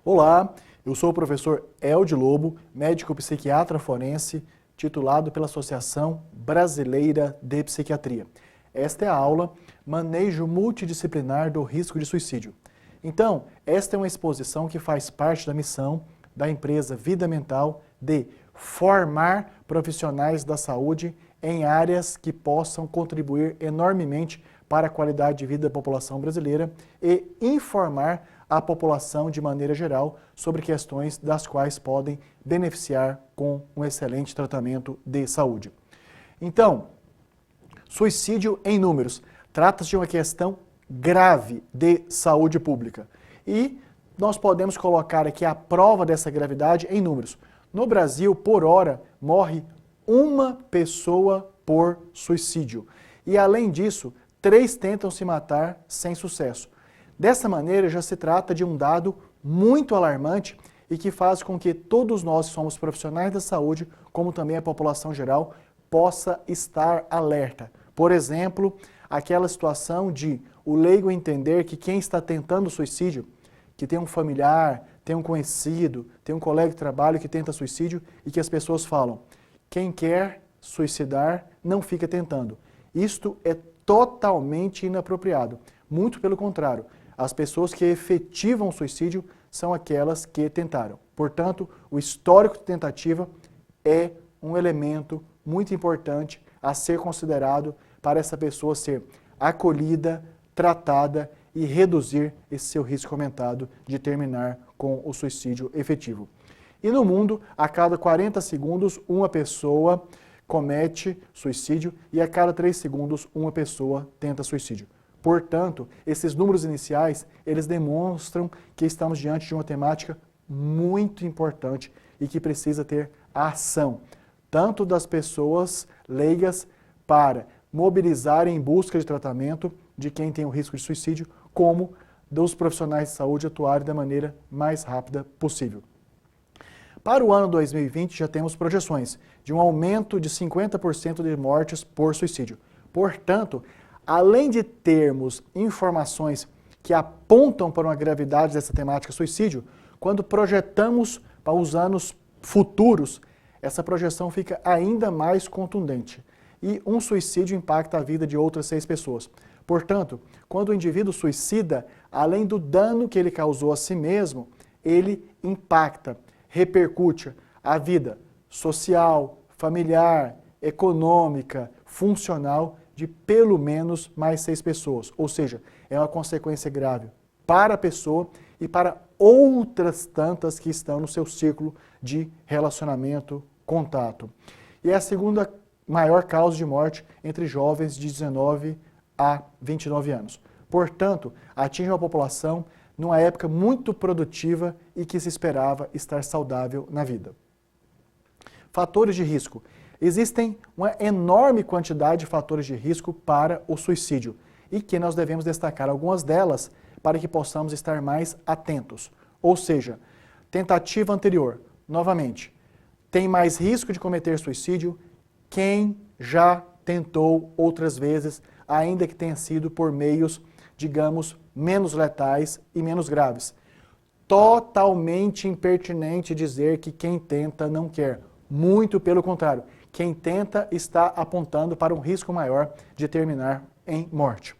Olá, eu sou o professor Eldio Lobo, médico psiquiatra forense, titulado pela Associação Brasileira de Psiquiatria. Esta é a aula Manejo Multidisciplinar do Risco de Suicídio. Então, esta é uma exposição que faz parte da missão da empresa Vida Mental de formar profissionais da saúde em áreas que possam contribuir enormemente para a qualidade de vida da população brasileira e informar a população de maneira geral sobre questões das quais podem beneficiar com um excelente tratamento de saúde. Então, suicídio em números. Trata-se de uma questão grave de saúde pública. E nós podemos colocar aqui a prova dessa gravidade em números. No Brasil, por hora, morre uma pessoa por suicídio. E além disso, 3 tentam se matar sem sucesso. Dessa maneira, já se trata de um dado muito alarmante e que faz com que todos nós que somos profissionais da saúde, como também a população geral, possa estar alerta. Por exemplo, aquela situação de o leigo entender que quem está tentando suicídio, que tem um familiar, tem um conhecido, tem um colega de trabalho que tenta suicídio e que as pessoas falam, quem quer suicidar não fica tentando. Isto é totalmente inapropriado. Muito pelo contrário, as pessoas que efetivam o suicídio são aquelas que tentaram. Portanto, o histórico de tentativa é um elemento muito importante a ser considerado para essa pessoa ser acolhida, tratada e reduzir esse seu risco aumentado de terminar com o suicídio efetivo. E no mundo, a cada 40 segundos, uma pessoa comete suicídio e a cada 3 segundos, uma pessoa tenta suicídio. Portanto, esses números iniciais, eles demonstram que estamos diante de uma temática muito importante e que precisa ter a ação, tanto das pessoas leigas para mobilizarem em busca de tratamento de quem tem o risco de suicídio, como dos profissionais de saúde atuarem da maneira mais rápida possível. Para o ano 2020, já temos projeções de um aumento de 50% de mortes por suicídio. Portanto, além de termos informações que apontam para uma gravidade dessa temática suicídio, quando projetamos para os anos futuros, essa projeção fica ainda mais contundente. E um suicídio impacta a vida de outras 6 pessoas. Portanto, quando o indivíduo suicida, além do dano que ele causou a si mesmo, ele impacta, repercute a vida social, familiar, econômica, funcional de pelo menos mais 6 pessoas. Ou seja, é uma consequência grave para a pessoa e para outras tantas que estão no seu ciclo de relacionamento, contato. E é a segunda maior causa de morte entre jovens de 19 a 29 anos. Portanto, atinge uma população numa época muito produtiva e que se esperava estar saudável na vida. Fatores de risco. Existem uma enorme quantidade de fatores de risco para o suicídio e que nós devemos destacar algumas delas para que possamos estar mais atentos. Ou seja, tentativa anterior, novamente, tem mais risco de cometer suicídio quem já tentou outras vezes, ainda que tenha sido por meios, digamos, menos letais e menos graves. Totalmente impertinente dizer que quem tenta não quer. Muito pelo contrário. Quem tenta está apontando para um risco maior de terminar em morte.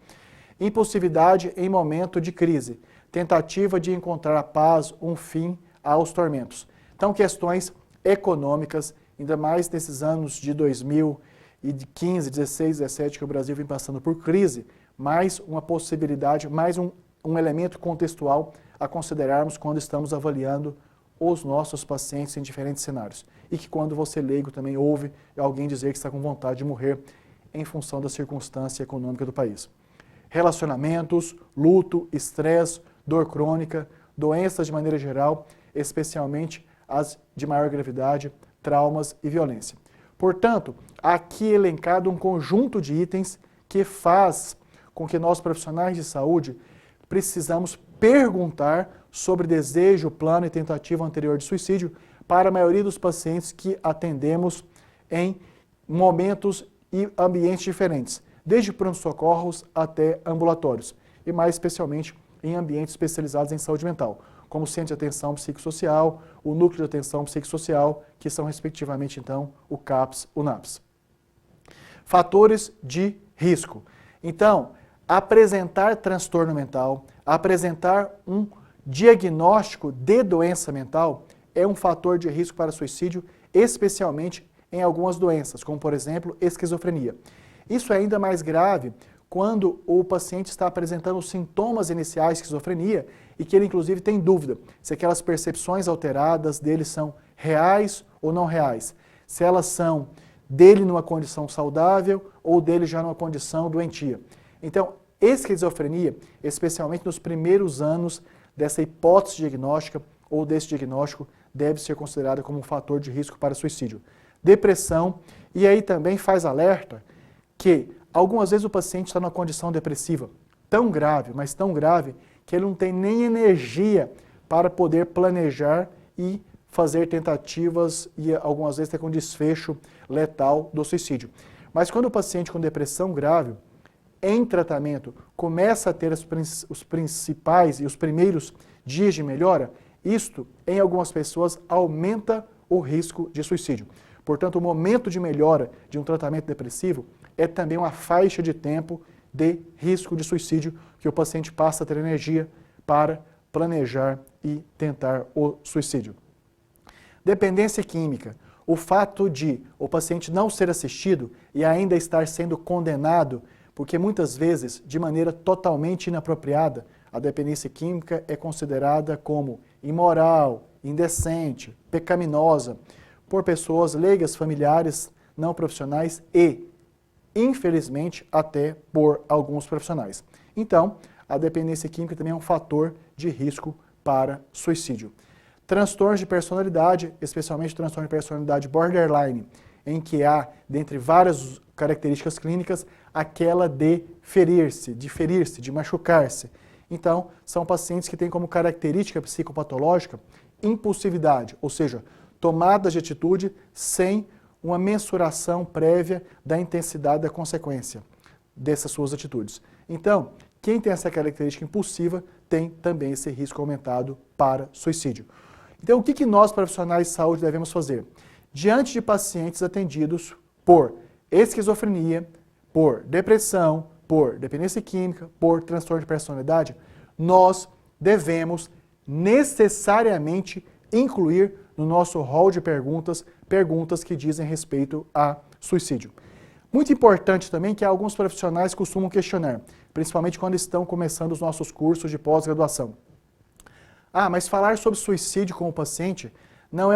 Impulsividade em momento de crise. Tentativa de encontrar a paz, um fim aos tormentos. Então, questões econômicas, ainda mais nesses anos de 2015, 16, 17, que o Brasil vem passando por crise, mais uma possibilidade, mais um elemento contextual a considerarmos quando estamos avaliando os nossos pacientes em diferentes cenários. E que quando você leigo também ouve alguém dizer que está com vontade de morrer em função da circunstância econômica do país. Relacionamentos, luto, estresse, dor crônica, doenças de maneira geral, especialmente as de maior gravidade, traumas e violência. Portanto, aqui elencado um conjunto de itens que faz com que nós profissionais de saúde precisamos perguntar sobre desejo, plano e tentativa anterior de suicídio para a maioria dos pacientes que atendemos em momentos e ambientes diferentes, desde pronto-socorros até ambulatórios, e mais especialmente em ambientes especializados em saúde mental. como o Centro de Atenção Psicossocial, o Núcleo de Atenção Psicossocial, que são respectivamente então o CAPS, o NAPS. Fatores de risco. Então, apresentar transtorno mental, apresentar um diagnóstico de doença mental é um fator de risco para suicídio, especialmente em algumas doenças, como por exemplo, esquizofrenia. Isso é ainda mais grave quando o paciente está apresentando os sintomas iniciais de esquizofrenia e que ele inclusive tem dúvida se aquelas percepções alteradas dele são reais ou não reais, se elas são dele numa condição saudável ou dele já numa condição doentia. Então, esquizofrenia, especialmente nos primeiros anos dessa hipótese diagnóstica ou desse diagnóstico, deve ser considerada como um fator de risco para suicídio. Depressão, e aí também faz alerta que algumas vezes o paciente está numa condição depressiva tão grave, mas tão grave, que ele não tem nem energia para poder planejar e fazer tentativas e algumas vezes ter um desfecho letal do suicídio. Mas quando o paciente com depressão grave, em tratamento, começa a ter os principais e os primeiros dias de melhora, isto, em algumas pessoas, aumenta o risco de suicídio. Portanto, o momento de melhora de um tratamento depressivo é também uma faixa de tempo de risco de suicídio que o paciente passa a ter energia para planejar e tentar o suicídio. Dependência química. O fato de o paciente não ser assistido e ainda estar sendo condenado, porque muitas vezes, de maneira totalmente inapropriada, a dependência química é considerada como imoral, indecente, pecaminosa, por pessoas leigas, familiares, não profissionais e, infelizmente, até por alguns profissionais. Então, a dependência química também é um fator de risco para suicídio. Transtornos de personalidade, especialmente transtorno de personalidade borderline, em que há, dentre várias características clínicas, aquela de ferir-se, de machucar-se. Então, são pacientes que têm como característica psicopatológica impulsividade, ou seja, tomadas de atitude sem uma mensuração prévia da intensidade da consequência dessas suas atitudes. Então, quem tem essa característica impulsiva tem também esse risco aumentado para suicídio. Então, o que nós, profissionais de saúde, devemos fazer? Diante de pacientes atendidos por esquizofrenia, por depressão, por dependência química, por transtorno de personalidade, nós devemos necessariamente incluir no nosso rol de perguntas, perguntas que dizem respeito a suicídio. Muito importante também que alguns profissionais costumam questionar, principalmente quando estão começando os nossos cursos de pós-graduação. Ah, mas falar sobre suicídio com o paciente não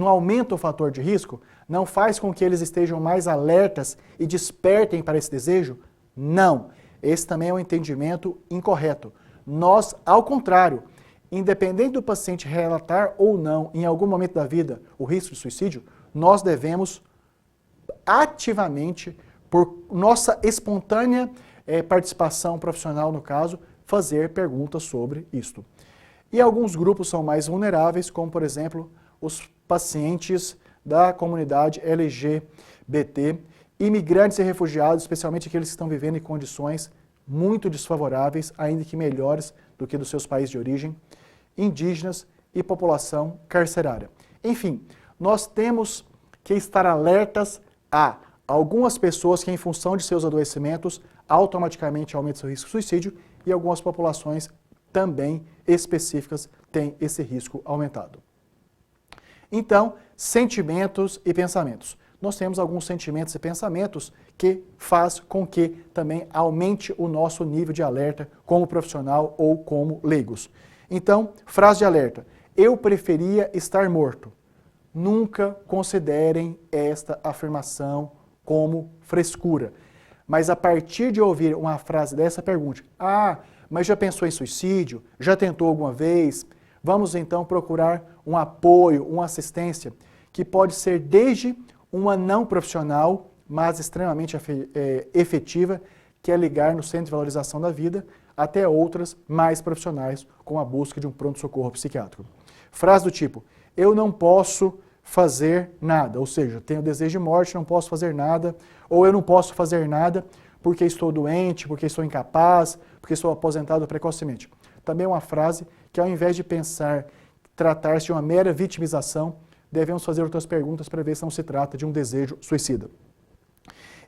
aumenta o fator de risco? Não faz com que eles estejam mais alertas e despertem para esse desejo? Não. Esse também é um entendimento incorreto. Nós, ao contrário, independente do paciente relatar ou não, em algum momento da vida, o risco de suicídio, nós devemos ativamente, por nossa espontânea participação profissional no caso, fazer perguntas sobre isto. E alguns grupos são mais vulneráveis, como por exemplo, os pacientes da comunidade LGBT, imigrantes e refugiados, especialmente aqueles que estão vivendo em condições muito desfavoráveis, ainda que melhores do que dos seus países de origem, indígenas e população carcerária. Enfim, nós temos que estar alertas a algumas pessoas que, em função de seus adoecimentos, automaticamente aumentam seu risco de suicídio e algumas populações também específicas têm esse risco aumentado. Então, sentimentos e pensamentos. Nós temos alguns sentimentos e pensamentos que faz com que também aumente o nosso nível de alerta como profissional ou como leigos. Então, frase de alerta: eu preferia estar morto. Nunca considerem esta afirmação como frescura. Mas a partir de ouvir uma frase dessa, pergunte: ah, mas já pensou em suicídio? Já tentou alguma vez? Vamos então procurar um apoio, uma assistência, que pode ser desde uma não profissional, mas extremamente efetiva, que é ligar no Centro de Valorização da Vida, até outras mais profissionais, com a busca de um pronto-socorro psiquiátrico. Frase do tipo: eu não posso fazer nada, ou seja, tenho desejo de morte, não posso fazer nada, ou eu não posso fazer nada porque estou doente, porque estou incapaz, porque estou aposentado precocemente. também é uma frase que, ao invés de pensar tratar-se de uma mera vitimização, devemos fazer outras perguntas para ver se não se trata de um desejo suicida.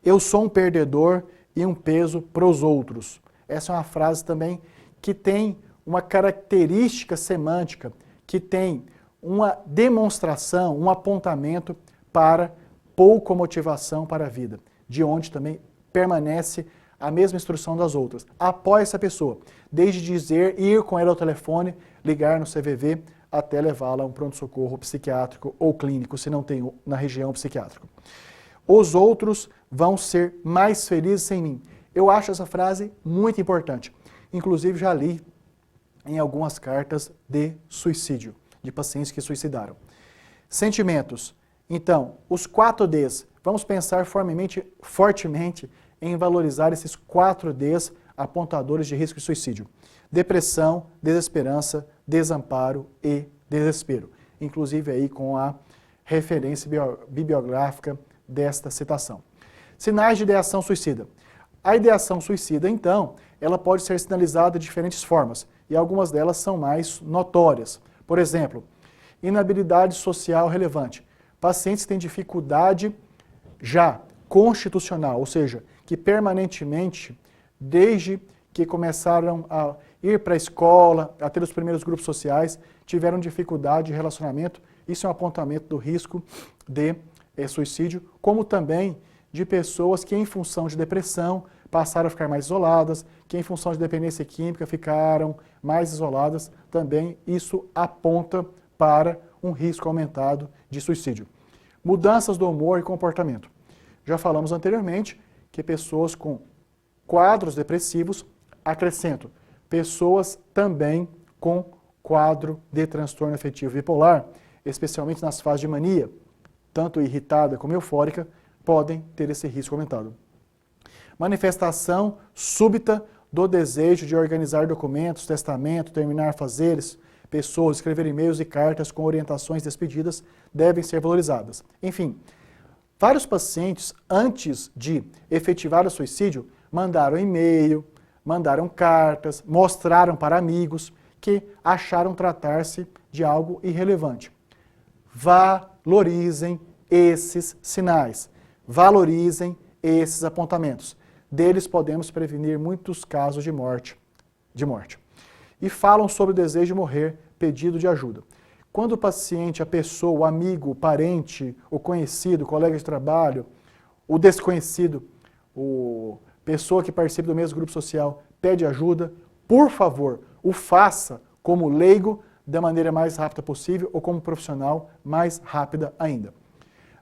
Eu sou um perdedor e um peso para os outros. Essa é uma frase também que tem uma característica semântica, que tem uma demonstração, um apontamento para pouca motivação para a vida, de onde também permanece a mesma instrução das outras. Apoie essa pessoa, desde dizer, ir com ela ao telefone, ligar no CVV, até levá-la a um pronto-socorro psiquiátrico ou clínico, se não tem na região psiquiátrica. Os outros vão ser mais felizes sem mim. Eu acho essa frase muito importante. Inclusive, já li em algumas cartas de suicídio, de pacientes que suicidaram. Sentimentos. Então, os 4 Ds. Vamos pensar fortemente em valorizar esses 4 Ds apontadores de risco de suicídio. Depressão, desesperança, desamparo e desespero. Inclusive aí com a referência bibliográfica desta citação. Sinais de ideação suicida. A ideação suicida, então, ela pode ser sinalizada de diferentes formas, e algumas delas são mais notórias. Por exemplo, inabilidade social relevante. Pacientes que têm dificuldade já constitucional, ou seja, que permanentemente, desde que começaram a ir para a escola, a ter os primeiros grupos sociais, tiveram dificuldade de relacionamento. Isso é um apontamento do risco de suicídio, como também de pessoas que, em função de depressão, passaram a ficar mais isoladas, que, em função de dependência química, ficaram mais isoladas. Também isso aponta para um risco aumentado de suicídio. Mudanças do humor e comportamento. Já falamos anteriormente que pessoas com quadros depressivos, acrescento, pessoas também com quadro de transtorno afetivo bipolar, especialmente nas fases de mania, tanto irritada como eufórica, podem ter esse risco aumentado. Manifestação súbita do desejo de organizar documentos, testamento, terminar fazeres, pessoas, escrever e-mails e cartas com orientações despedidas devem ser valorizadas. Enfim, vários pacientes, antes de efetivar o suicídio, mandaram e-mail, mandaram cartas, mostraram para amigos que acharam tratar-se de algo irrelevante. Valorizem esses sinais, valorizem esses apontamentos. Deles podemos prevenir muitos casos de morte. E falam sobre o desejo de morrer, pedido de ajuda. Quando o paciente, a pessoa, o amigo, o parente, o conhecido, o colega de trabalho, o desconhecido, pessoa que participa do mesmo grupo social, pede ajuda, por favor, o faça como leigo da maneira mais rápida possível ou como profissional mais rápida ainda.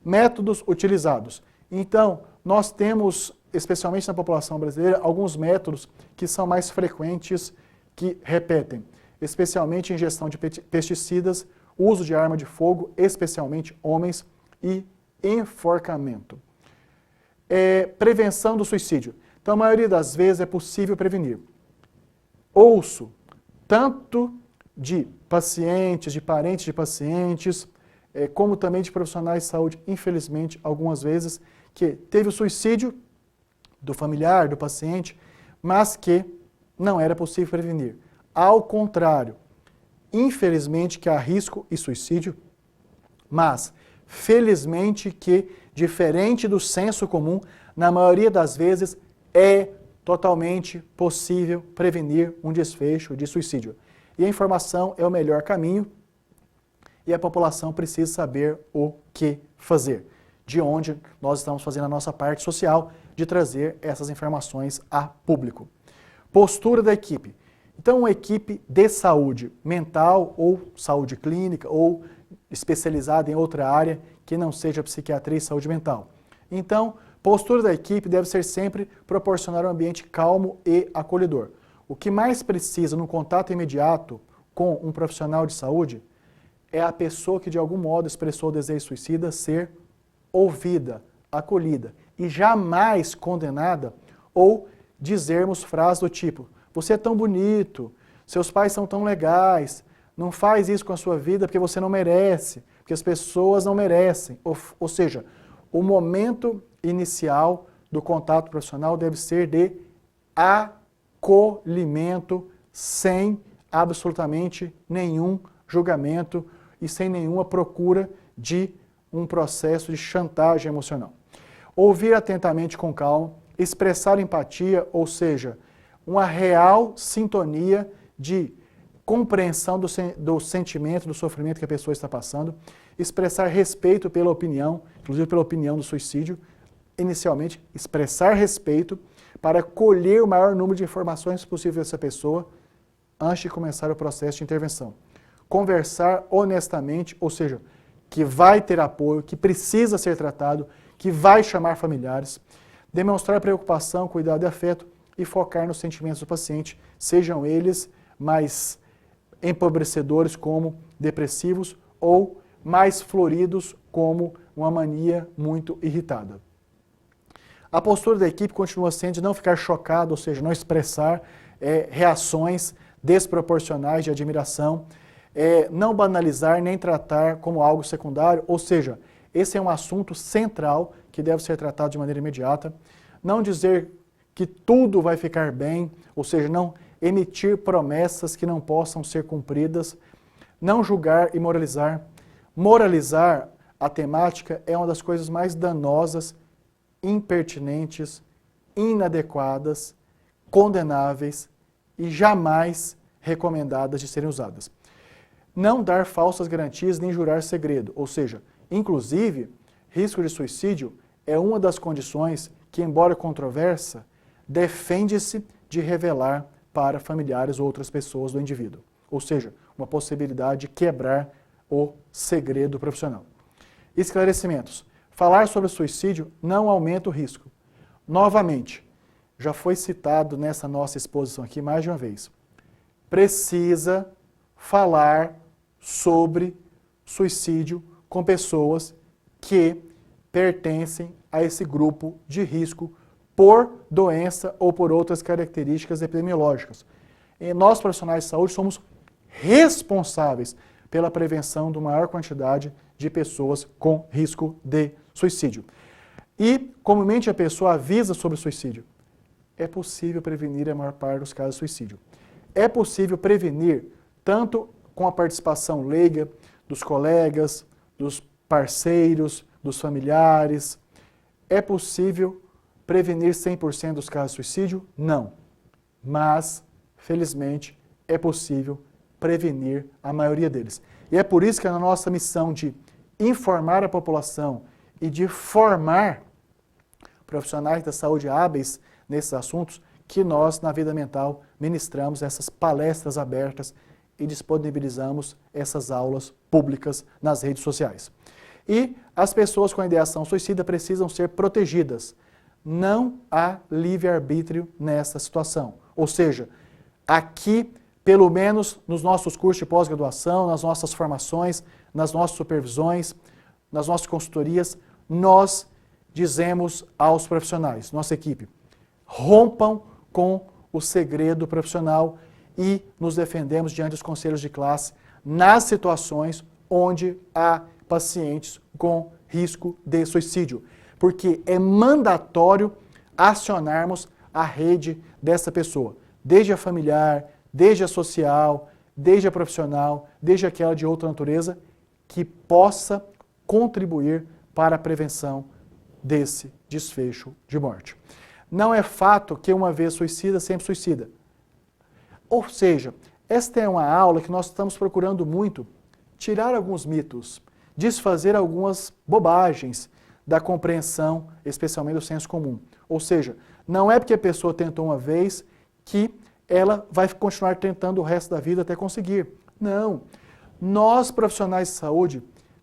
Métodos utilizados. Então, nós temos, especialmente na população brasileira, alguns métodos que são mais frequentes, que repetem, especialmente ingestão de pesticidas, uso de arma de fogo, especialmente homens, e enforcamento. Prevenção do suicídio. Então, a maioria das vezes é possível prevenir. Ouço tanto de pacientes, de parentes de pacientes, como também de profissionais de saúde, infelizmente, algumas vezes, que teve o suicídio do familiar, do paciente, mas que não era possível prevenir. Ao contrário, infelizmente que há risco e suicídio, mas felizmente que, diferente do senso comum, na maioria das vezes é totalmente possível prevenir um desfecho de suicídio. E a informação é o melhor caminho e a população precisa saber o que fazer. De onde nós estamos fazendo a nossa parte social de trazer essas informações a público. Postura da equipe. Então, uma equipe de saúde mental ou saúde clínica ou especializada em outra área que não seja psiquiatria e saúde mental. Então, postura da equipe deve ser sempre proporcionar um ambiente calmo e acolhedor. O que mais precisa no contato imediato com um profissional de saúde é a pessoa que de algum modo expressou o desejo suicida ser ouvida, acolhida e jamais condenada ou dizermos frases do tipo: você é tão bonito, seus pais são tão legais, não faz isso com a sua vida porque você não merece, porque as pessoas não merecem. Ou seja, o momento inicial do contato profissional deve ser de acolhimento sem absolutamente nenhum julgamento e sem nenhuma procura de um processo de chantagem emocional. Ouvir atentamente com calma, expressar empatia, ou seja, uma real sintonia de compreensão do sentimento, do sofrimento que a pessoa está passando, expressar respeito pela opinião, inclusive pela opinião do suicídio, inicialmente expressar respeito para colher o maior número de informações possível dessa pessoa antes de começar o processo de intervenção. Conversar honestamente, ou seja, que vai ter apoio, que precisa ser tratado, que vai chamar familiares, demonstrar preocupação, cuidado e afeto e focar nos sentimentos do paciente, sejam eles mais empobrecedores como depressivos ou mais floridos como uma mania muito irritada. A postura da equipe continua sendo de não ficar chocado, ou seja, não expressar reações desproporcionais de admiração, não banalizar nem tratar como algo secundário, ou seja, esse é um assunto central que deve ser tratado de maneira imediata. Não dizer que tudo vai ficar bem, ou seja, não emitir promessas que não possam ser cumpridas, não julgar e moralizar. Moralizar a temática é uma das coisas mais danosas, impertinentes, inadequadas, condenáveis e jamais recomendadas de serem usadas. Não dar falsas garantias nem jurar segredo, ou seja, inclusive, risco de suicídio é uma das condições que, embora controversa, defende-se de revelar para familiares ou outras pessoas do indivíduo. Ou seja, uma possibilidade de quebrar o segredo profissional. Esclarecimentos. Falar sobre suicídio não aumenta o risco. Novamente, já foi citado nessa nossa exposição aqui mais de uma vez. Precisa falar sobre suicídio com pessoas que pertencem a esse grupo de risco por doença ou por outras características epidemiológicas. E nós, profissionais de saúde, somos responsáveis pela prevenção de uma maior quantidade de pessoas com risco de suicídio. E, comumente, a pessoa avisa sobre o suicídio. É possível prevenir a maior parte dos casos de suicídio. É possível prevenir tanto com a participação leiga dos colegas, dos parceiros, dos familiares. É possível prevenir 100% dos casos de suicídio? Não. Mas, felizmente, é possível prevenir a maioria deles. E é por isso que na nossa missão de informar a população e de formar profissionais da saúde hábeis nesses assuntos, que nós, na Vida Mental, ministramos essas palestras abertas e disponibilizamos essas aulas públicas nas redes sociais. E as pessoas com ideação suicida precisam ser protegidas. Não há livre-arbítrio nessa situação. Ou seja, aqui, pelo menos nos nossos cursos de pós-graduação, nas nossas formações, nas nossas supervisões, nas nossas consultorias, nós dizemos aos profissionais, nossa equipe, rompam com o segredo profissional e nos defendemos diante dos conselhos de classe nas situações onde há pacientes com risco de suicídio, porque é mandatório acionarmos a rede dessa pessoa, desde a familiar, desde a social, desde a profissional, desde aquela de outra natureza, que possa contribuir para a prevenção desse desfecho de morte. Não é fato que uma vez suicida, sempre suicida. Ou seja, esta é uma aula que nós estamos procurando muito tirar alguns mitos, desfazer algumas bobagens da compreensão, especialmente do senso comum. Ou seja, não é porque a pessoa tentou uma vez que ela vai continuar tentando o resto da vida até conseguir. Não. Nós, profissionais de saúde,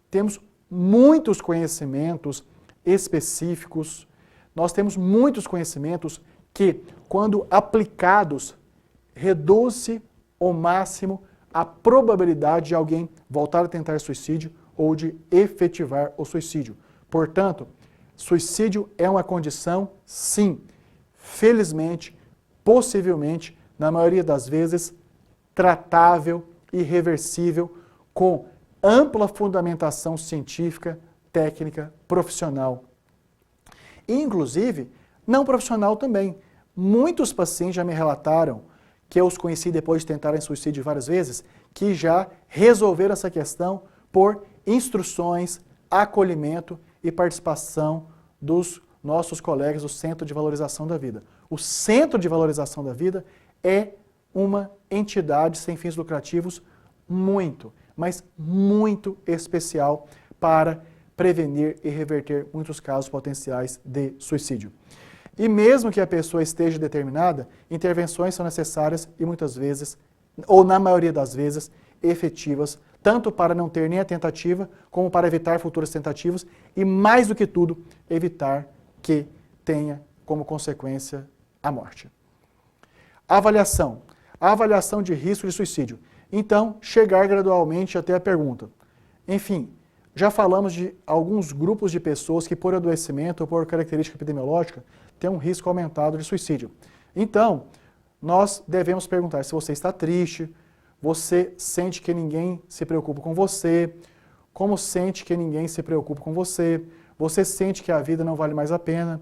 temos muitos conhecimentos específicos, nós temos muitos conhecimentos que, quando aplicados, reduz-se ao máximo a probabilidade de alguém voltar a tentar suicídio ou de efetivar o suicídio. Portanto, suicídio é uma condição, sim, felizmente, possivelmente, na maioria das vezes, tratável e reversível, com ampla fundamentação científica, técnica, profissional. E, inclusive, não profissional também. Muitos pacientes já me relataram que eu os conheci depois de tentarem suicídio várias vezes, que já resolveram essa questão por instruções, acolhimento e participação dos nossos colegas do Centro de Valorização da Vida. O Centro de Valorização da Vida é uma entidade sem fins lucrativos muito, mas muito especial para prevenir e reverter muitos casos potenciais de suicídio. E mesmo que a pessoa esteja determinada, intervenções são necessárias e muitas vezes, ou na maioria das vezes, efetivas, tanto para não ter nem a tentativa, como para evitar futuras tentativas e, mais do que tudo, evitar que tenha como consequência a morte. Avaliação. A avaliação de risco de suicídio. Então, chegar gradualmente até a pergunta. Enfim, já falamos de alguns grupos de pessoas que, por adoecimento ou por característica epidemiológica, têm um risco aumentado de suicídio. Então, nós devemos perguntar se você está triste, você sente que ninguém se preocupa com você, como sente que ninguém se preocupa com você, você sente que a vida não vale mais a pena,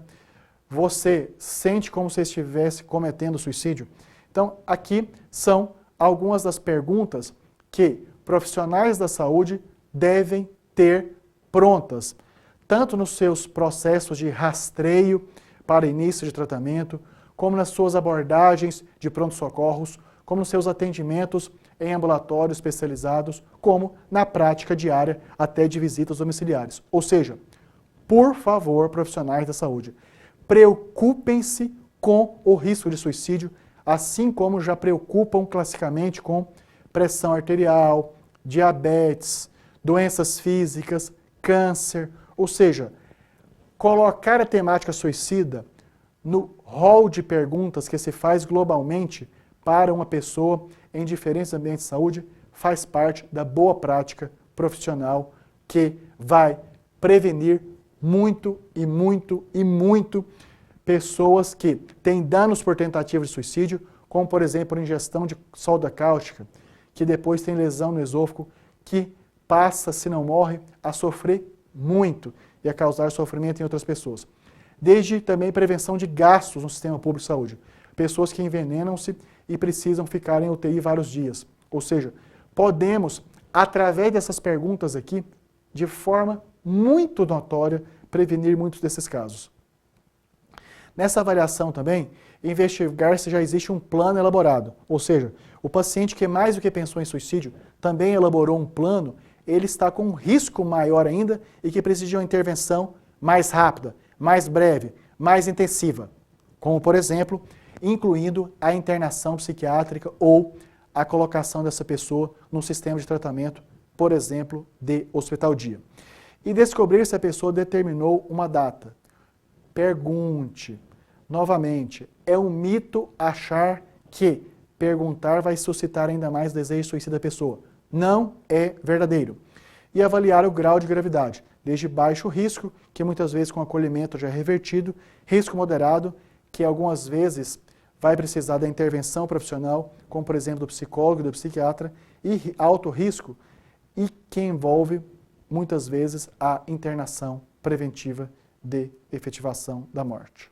você sente como se estivesse cometendo suicídio. Então, aqui são algumas das perguntas que profissionais da saúde devem ter prontas, tanto nos seus processos de rastreio para início de tratamento, como nas suas abordagens de pronto-socorros, como nos seus atendimentos em ambulatórios especializados, como na prática diária até de visitas domiciliares. Ou seja, por favor, profissionais da saúde, preocupem-se com o risco de suicídio, assim como já preocupam classicamente com pressão arterial, diabetes, doenças físicas, câncer, ou seja, colocar a temática suicida no rol de perguntas que se faz globalmente para uma pessoa em diferentes ambientes de saúde faz parte da boa prática profissional que vai prevenir muito e muito e muito pessoas que têm danos por tentativa de suicídio, como por exemplo a ingestão de soda cáustica, que depois tem lesão no esôfago, que passa, se não morre, a sofrer muito e a causar sofrimento em outras pessoas. Desde também prevenção de gastos no sistema público de saúde. Pessoas que envenenam-se e precisam ficar em UTI vários dias. Ou seja, podemos, através dessas perguntas aqui, de forma muito notória, prevenir muitos desses casos. Nessa avaliação também, investigar se já existe um plano elaborado. Ou seja, o paciente que mais do que pensou em suicídio também elaborou um plano, ele está com um risco maior ainda e que precisa de uma intervenção mais rápida, mais breve, mais intensiva. Como, por exemplo, incluindo a internação psiquiátrica ou a colocação dessa pessoa num sistema de tratamento, por exemplo, de hospital-dia. E descobrir se a pessoa determinou uma data. Pergunte. Novamente, é um mito achar que perguntar vai suscitar ainda mais desejo suicida da pessoa. Não é verdadeiro. E avaliar o grau de gravidade, desde baixo risco, que muitas vezes com acolhimento já é revertido, risco moderado, que algumas vezes vai precisar da intervenção profissional, como por exemplo do psicólogo e do psiquiatra, e alto risco, e que envolve muitas vezes a internação preventiva de efetivação da morte.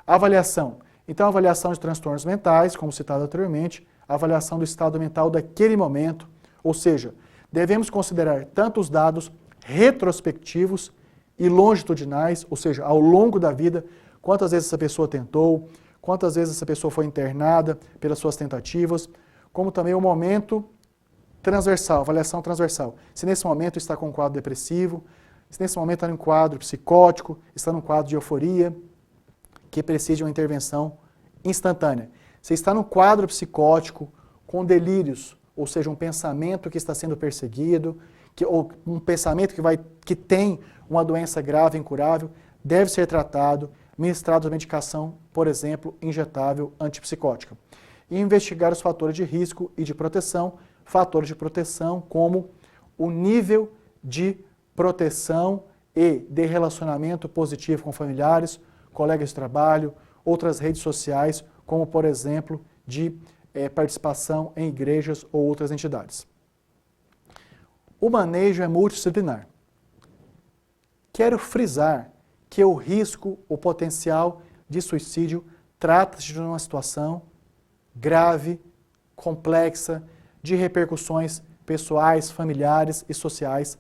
Avaliação. Então, avaliação de transtornos mentais, como citado anteriormente, avaliação do estado mental daquele momento, ou seja, devemos considerar tanto os dados retrospectivos e longitudinais, ou seja, ao longo da vida, quantas vezes essa pessoa tentou, quantas vezes essa pessoa foi internada pelas suas tentativas, como também o momento transversal, avaliação transversal. Se nesse momento está com um quadro depressivo, se nesse momento está em um quadro psicótico, está num quadro de euforia, que precisa de uma intervenção instantânea. Se está num quadro psicótico, com delírios, ou seja, um pensamento que está sendo perseguido, ou um pensamento que tem uma doença grave, incurável, deve ser tratado, ministrado a medicação, por exemplo, injetável antipsicótica. E investigar os fatores de risco e de proteção, fatores de proteção como o nível de proteção e de relacionamento positivo com familiares, colegas de trabalho, outras redes sociais, como por exemplo, de participação em igrejas ou outras entidades. O manejo é multidisciplinar. Quero frisar que o risco, o potencial de suicídio, trata-se de uma situação grave, complexa, de repercussões pessoais, familiares e sociais.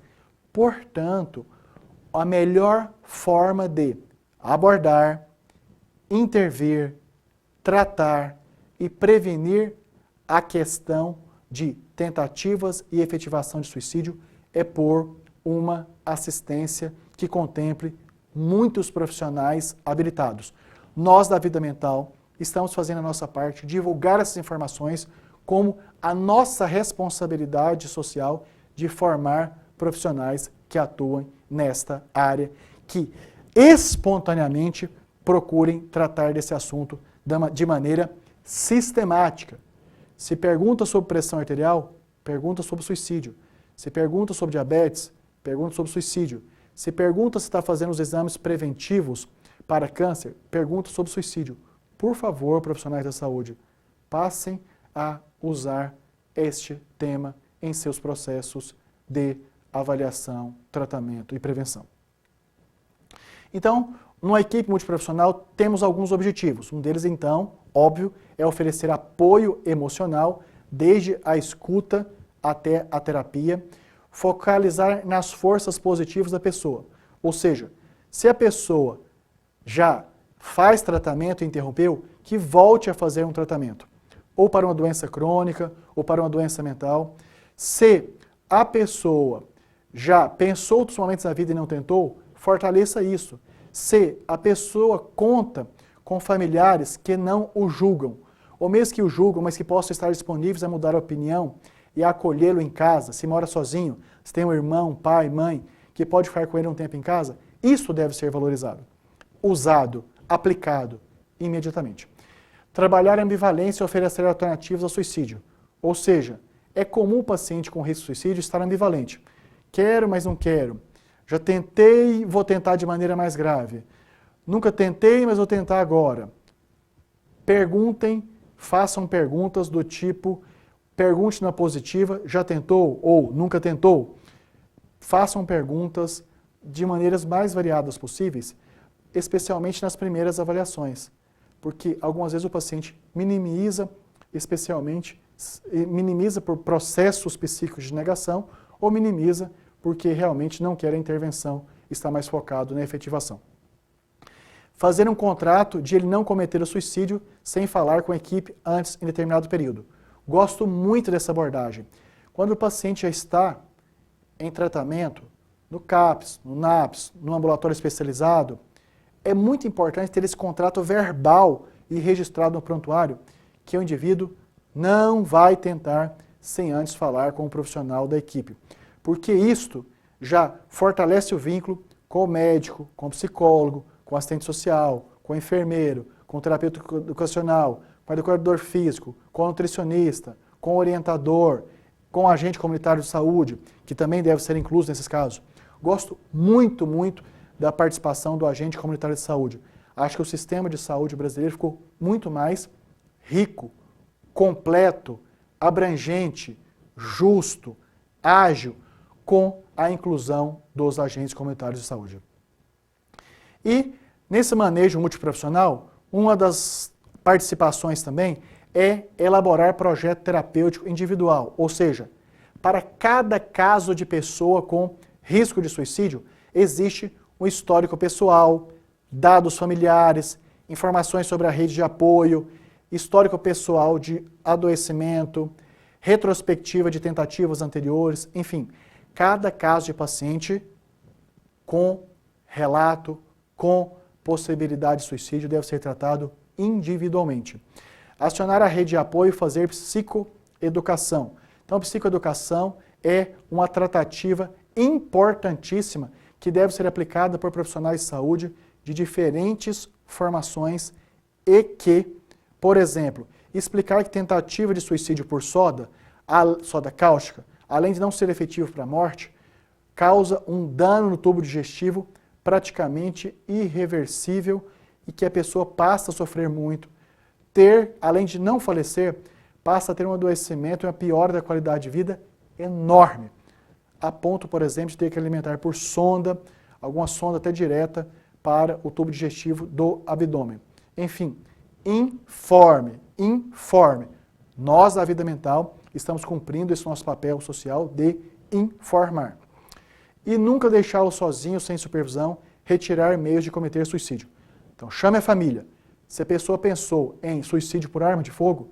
Portanto, a melhor forma de abordar, intervir, tratar e prevenir a questão de tentativas e efetivação de suicídio é por uma assistência que contemple muitos profissionais habilitados. Nós da Vida Mental estamos fazendo a nossa parte, divulgar essas informações como a nossa responsabilidade social de formar profissionais que atuem nesta área, que espontaneamente procurem tratar desse assunto de maneira sistemática. Se pergunta sobre pressão arterial, pergunta sobre suicídio. Se pergunta sobre diabetes, pergunta sobre suicídio. Se pergunta se está fazendo os exames preventivos para câncer, pergunta sobre suicídio. Por favor, profissionais da saúde, passem a usar este tema em seus processos de avaliação, tratamento e prevenção. Então, numa equipe multiprofissional, temos alguns objetivos. Um deles, então, óbvio, é oferecer apoio emocional, desde a escuta até a terapia, focalizar nas forças positivas da pessoa. Ou seja, se a pessoa já faz tratamento e interrompeu, que volte a fazer um tratamento. Ou para uma doença crônica, ou para uma doença mental. Se a pessoa já pensou outros momentos na vida e não tentou, fortaleça isso. Se a pessoa conta com familiares que não o julgam, ou mesmo que o julgam, mas que possam estar disponíveis a mudar a opinião e a acolhê-lo em casa, se mora sozinho, se tem um irmão, pai, mãe, que pode ficar com ele um tempo em casa, isso deve ser valorizado, usado, aplicado imediatamente. Trabalhar a ambivalência e oferecer alternativas ao suicídio. Ou seja, é comum o paciente com risco de suicídio estar ambivalente. Quero, mas não quero. Já tentei, vou tentar de maneira mais grave. Nunca tentei, mas vou tentar agora. Perguntem, façam perguntas do tipo, pergunte na positiva, já tentou ou nunca tentou? Façam perguntas de maneiras mais variadas possíveis, especialmente nas primeiras avaliações, porque algumas vezes o paciente minimiza, minimiza por processos psíquicos de negação ou minimiza porque realmente não quer a intervenção, está mais focado na efetivação. Fazer um contrato de ele não cometer o suicídio sem falar com a equipe antes em determinado período. Gosto muito dessa abordagem. Quando o paciente já está em tratamento, no CAPS, no NAPS, no ambulatório especializado, é muito importante ter esse contrato verbal e registrado no prontuário que o indivíduo não vai tentar sem antes falar com o profissional da equipe. Porque isto já fortalece o vínculo com o médico, com o psicólogo, com o assistente social, com o enfermeiro, com o terapeuta educacional, com o educador físico, com o nutricionista, com o orientador, com o agente comunitário de saúde, que também deve ser incluso nesses casos. Gosto muito, muito da participação do agente comunitário de saúde. Acho que o sistema de saúde brasileiro ficou muito mais rico, completo, abrangente, justo, ágil, com a inclusão dos agentes comunitários de saúde. E, nesse manejo multiprofissional, uma das participações também é elaborar projeto terapêutico individual, ou seja, para cada caso de pessoa com risco de suicídio, existe um histórico pessoal, dados familiares, informações sobre a rede de apoio, histórico pessoal de adoecimento, retrospectiva de tentativas anteriores, enfim, cada caso de paciente com relato, com possibilidade de suicídio deve ser tratado individualmente. Acionar a rede de apoio e fazer psicoeducação. Então, psicoeducação é uma tratativa importantíssima que deve ser aplicada por profissionais de saúde de diferentes formações e que, por exemplo, explicar que tentativa de suicídio por soda cáustica, além de não ser efetivo para a morte, causa um dano no tubo digestivo praticamente irreversível e que a pessoa passa a sofrer muito. Além de não falecer, passa a ter um adoecimento e uma piora da qualidade de vida enorme. A ponto, por exemplo, de ter que alimentar por sonda, alguma sonda até direta, para o tubo digestivo do abdômen. Enfim, informe. Nós, da vida mental, estamos cumprindo esse nosso papel social de informar. E nunca deixá-lo sozinho, sem supervisão, retirar meios de cometer suicídio. Então, chame a família. Se a pessoa pensou em suicídio por arma de fogo,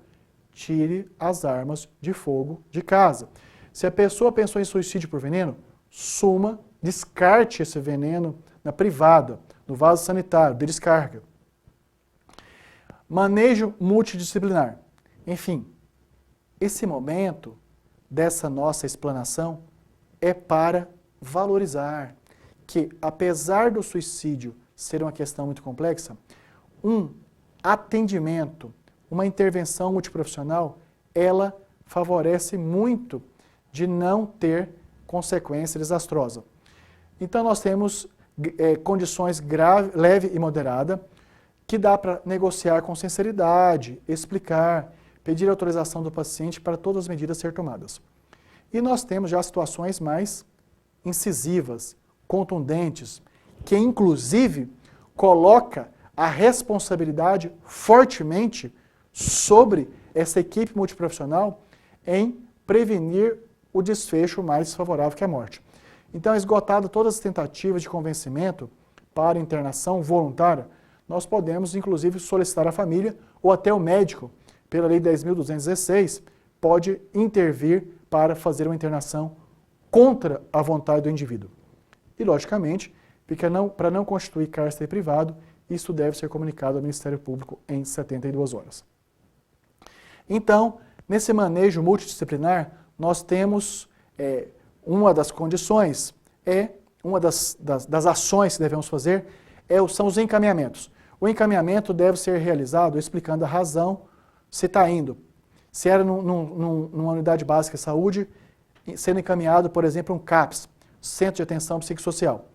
tire as armas de fogo de casa. Se a pessoa pensou em suicídio por veneno, suma, descarte esse veneno na privada, no vaso sanitário, de descarga. Manejo multidisciplinar. Enfim, esse momento dessa nossa explanação é para valorizar que, apesar do suicídio ser uma questão muito complexa, um atendimento, uma intervenção multiprofissional, ela favorece muito de não ter consequência desastrosa. Então nós temos condições grave, leve e moderada, que dá para negociar com sinceridade, explicar, pedir autorização do paciente para todas as medidas ser tomadas. E nós temos já situações mais incisivas, contundentes, que inclusive coloca a responsabilidade fortemente sobre essa equipe multiprofissional em prevenir o desfecho mais favorável que a morte. Então, esgotado todas as tentativas de convencimento para internação voluntária, nós podemos, inclusive, solicitar à família ou até o médico, pela Lei 10.216, pode intervir para fazer uma internação contra a vontade do indivíduo. E, logicamente, para não constituir cárcere privado, isso deve ser comunicado ao Ministério Público em 72 horas. Então, nesse manejo multidisciplinar, nós temos uma das condições, uma das ações que devemos fazer, são os encaminhamentos. O encaminhamento deve ser realizado explicando a razão, se está indo. Se era numa unidade básica de saúde, sendo encaminhado, por exemplo, um CAPS, Centro de Atenção Psicossocial.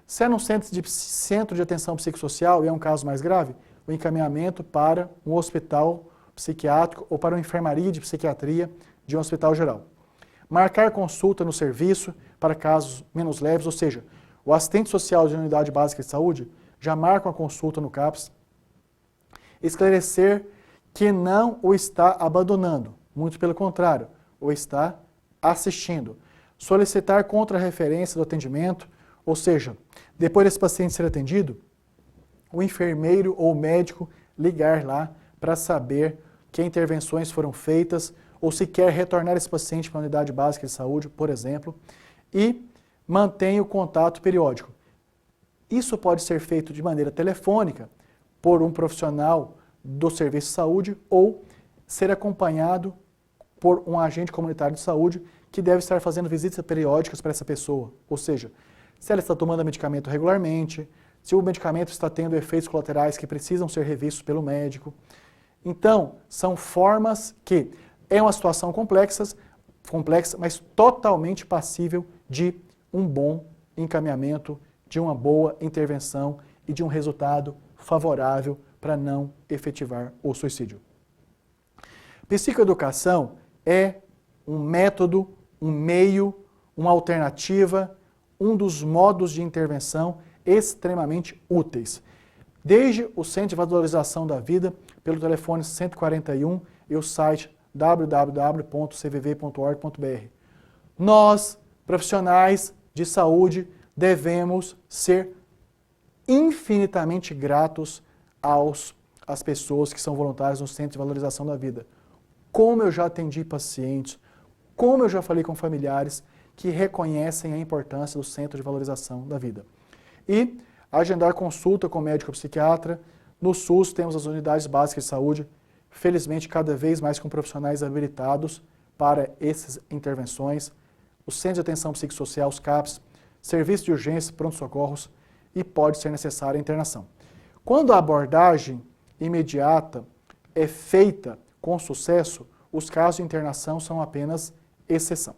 Se é num centro de atenção psicossocial e é um caso mais grave, o encaminhamento para um hospital psiquiátrico ou para uma enfermaria de psiquiatria de um hospital geral. Marcar consulta no serviço para casos menos leves, ou seja, o assistente social de unidade básica de saúde já marca uma consulta no CAPS. Esclarecer que não o está abandonando, muito pelo contrário, o está assistindo. Solicitar contra-referência do atendimento, ou seja, depois desse paciente ser atendido, o enfermeiro ou o médico ligar lá para saber que intervenções foram feitas ou se quer retornar esse paciente para a unidade básica de saúde, por exemplo, e mantém o contato periódico. Isso pode ser feito de maneira telefônica por um profissional do serviço de saúde ou ser acompanhado por um agente comunitário de saúde que deve estar fazendo visitas periódicas para essa pessoa, ou seja, se ela está tomando medicamento regularmente, se o medicamento está tendo efeitos colaterais que precisam ser revistos pelo médico. Então, são formas que é uma situação complexa, mas totalmente passível de um bom encaminhamento, de uma boa intervenção e de um resultado favorável para não efetivar o suicídio. Psicoeducação é um método, um meio, uma alternativa, um dos modos de intervenção extremamente úteis. Desde o Centro de Valorização da Vida, pelo telefone 141 e o site www.cvv.org.br. Nós, profissionais de saúde, devemos ser infinitamente gratos às pessoas que são voluntárias no Centro de Valorização da Vida. Como eu já atendi pacientes, como eu já falei com familiares que reconhecem a importância do Centro de Valorização da Vida. E agendar consulta com médico psiquiatra. No SUS temos as unidades básicas de saúde, felizmente cada vez mais com profissionais habilitados para essas intervenções. O Centro de Atenção Psicossocial, os CAPS, serviço de urgência, pronto-socorros e pode ser necessária a internação. Quando a abordagem imediata é feita com sucesso, os casos de internação são apenas exceção.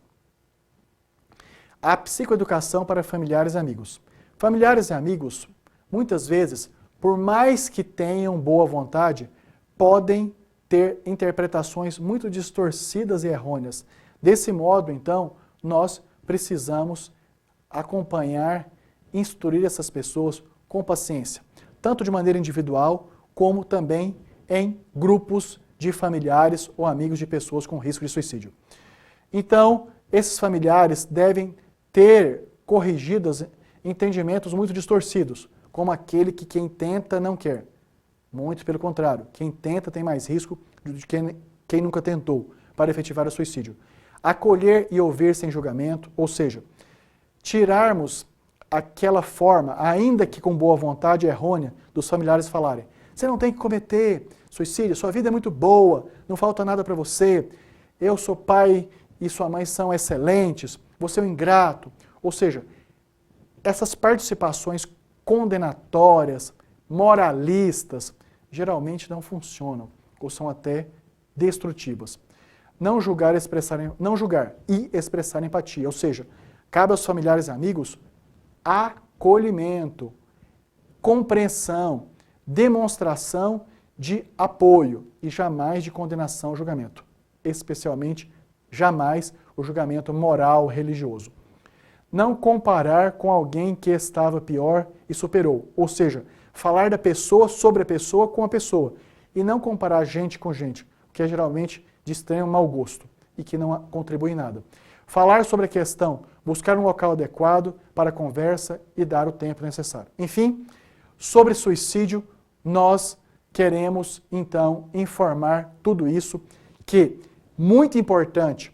A psicoeducação para familiares e amigos. Familiares e amigos, muitas vezes, por mais que tenham boa vontade, podem ter interpretações muito distorcidas e errôneas. Desse modo, então, nós precisamos acompanhar, instruir essas pessoas com paciência, tanto de maneira individual, como também em grupos de familiares ou amigos de pessoas com risco de suicídio. Então, esses familiares devem ter corrigidos entendimentos muito distorcidos, como aquele que quem tenta não quer. Muito pelo contrário, quem tenta tem mais risco do que quem nunca tentou para efetivar o suicídio. Acolher e ouvir sem julgamento, ou seja, tirarmos aquela forma, ainda que com boa vontade errônea, dos familiares falarem: você não tem que cometer suicídio, sua vida é muito boa, não falta nada para você, eu sou pai e sua mãe são excelentes, você é um ingrato. Ou seja, essas participações condenatórias, moralistas, geralmente não funcionam, ou são até destrutivas. Não julgar e expressar empatia, ou seja, cabe aos familiares e amigos acolhimento, compreensão, demonstração de apoio e jamais de condenação ou julgamento, especialmente jamais o julgamento moral religioso. Não comparar com alguém que estava pior e superou, ou seja, falar da pessoa sobre a pessoa com a pessoa e não comparar gente com gente, o que é geralmente de extremo mau gosto e que não contribui em nada. Falar sobre a questão, buscar um local adequado para a conversa e dar o tempo necessário. Enfim, sobre suicídio, nós queremos então informar tudo isso, que, muito importante,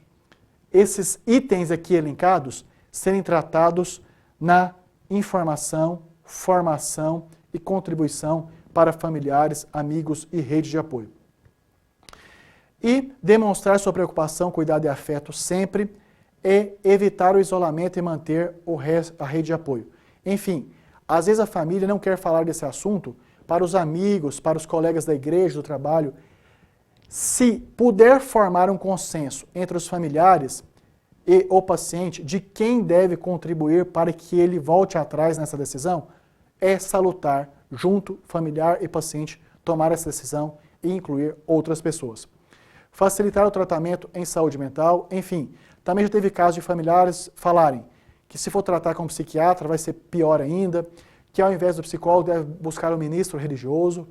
esses itens aqui elencados serem tratados na informação, formação e contribuição para familiares, amigos e redes de apoio. E demonstrar sua preocupação, cuidado e afeto sempre e evitar o isolamento e manter a rede de apoio. Enfim, às vezes a família não quer falar desse assunto para os amigos, para os colegas da igreja, do trabalho. Se puder formar um consenso entre os familiares e o paciente de quem deve contribuir para que ele volte atrás nessa decisão, é salutar, junto, familiar e paciente, tomar essa decisão e incluir outras pessoas. Facilitar o tratamento em saúde mental, enfim. Também já teve casos de familiares falarem que se for tratar com um psiquiatra vai ser pior ainda, que ao invés do psicólogo deve buscar um ministro religioso,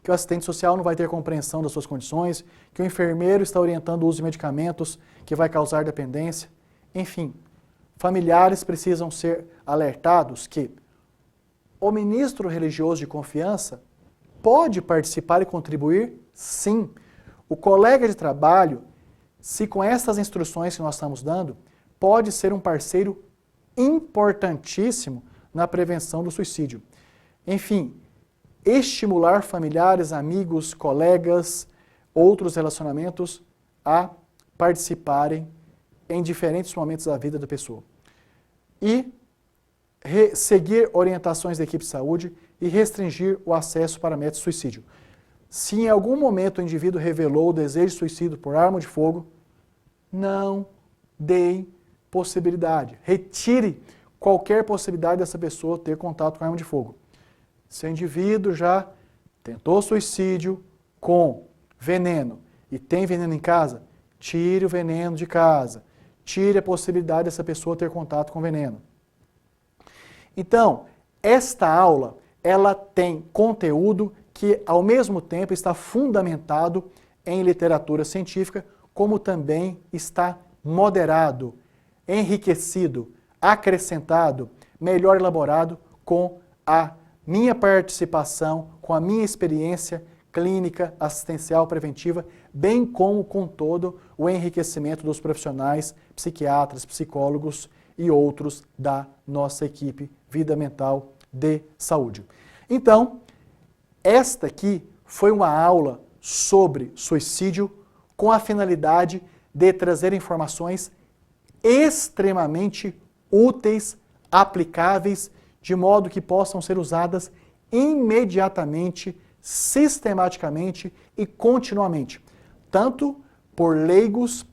que o assistente social não vai ter compreensão das suas condições, que o enfermeiro está orientando o uso de medicamentos que vai causar dependência. Enfim, familiares precisam ser alertados que o ministro religioso de confiança pode participar e contribuir, sim. O colega de trabalho, se com essas instruções que nós estamos dando, pode ser um parceiro importantíssimo na prevenção do suicídio. Enfim, estimular familiares, amigos, colegas, outros relacionamentos a participarem em diferentes momentos da vida da pessoa. E seguir orientações da equipe de saúde e restringir o acesso para métodos de suicídio. Se em algum momento o indivíduo revelou o desejo de suicídio por arma de fogo, não deem possibilidade. Retire qualquer possibilidade dessa pessoa ter contato com arma de fogo. Se o indivíduo já tentou suicídio com veneno e tem veneno em casa, tire o veneno de casa. Tire a possibilidade dessa pessoa ter contato com veneno. Então, esta aula, ela tem conteúdo que, ao mesmo tempo, está fundamentado em literatura científica, como também está moderado, enriquecido, acrescentado, melhor elaborado com a minha participação, com a minha experiência clínica, assistencial, preventiva, bem como com todo o enriquecimento dos profissionais, psiquiatras, psicólogos e outros da nossa equipe Vida Mental de Saúde. Então, esta aqui foi uma aula sobre suicídio com a finalidade de trazer informações extremamente úteis, aplicáveis, de modo que possam ser usadas imediatamente, sistematicamente e continuamente, tanto por leigos,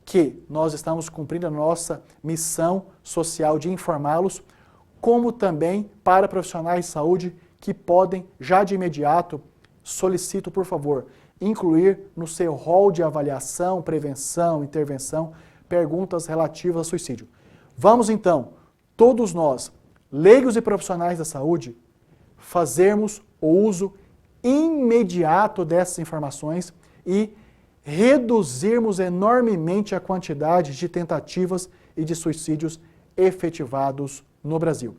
que nós estamos cumprindo a nossa missão social de informá-los, como também para profissionais de saúde que podem, já de imediato, solicito, por favor, incluir no seu rol de avaliação, prevenção, intervenção, perguntas relativas ao suicídio. Vamos então, todos nós, leigos e profissionais da saúde, fazermos o uso imediato dessas informações e reduzirmos enormemente a quantidade de tentativas e de suicídios efetivados no Brasil.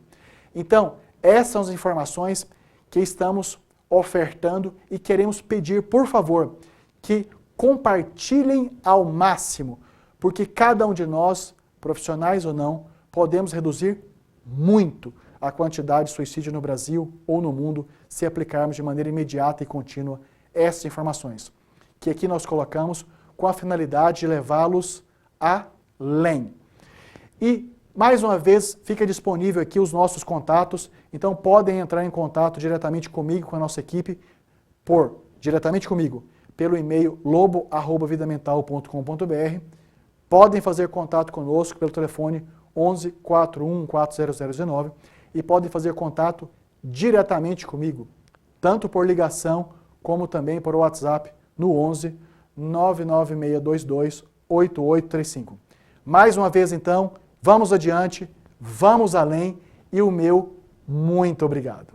Então, essas são as informações que estamos ofertando e queremos pedir, por favor, que compartilhem ao máximo, porque cada um de nós, profissionais ou não, podemos reduzir muito a quantidade de suicídio no Brasil ou no mundo se aplicarmos de maneira imediata e contínua essas informações, que aqui nós colocamos com a finalidade de levá-los além. E, mais uma vez, fica disponível aqui os nossos contatos, então podem entrar em contato diretamente comigo, com a nossa equipe, diretamente comigo, pelo e-mail lobo@vidamental.com.br. Podem fazer contato conosco pelo telefone 11 41 40019 e podem fazer contato diretamente comigo, tanto por ligação como também por WhatsApp no 11 99622 8835. Mais uma vez então, vamos adiante, vamos além e o meu muito obrigado.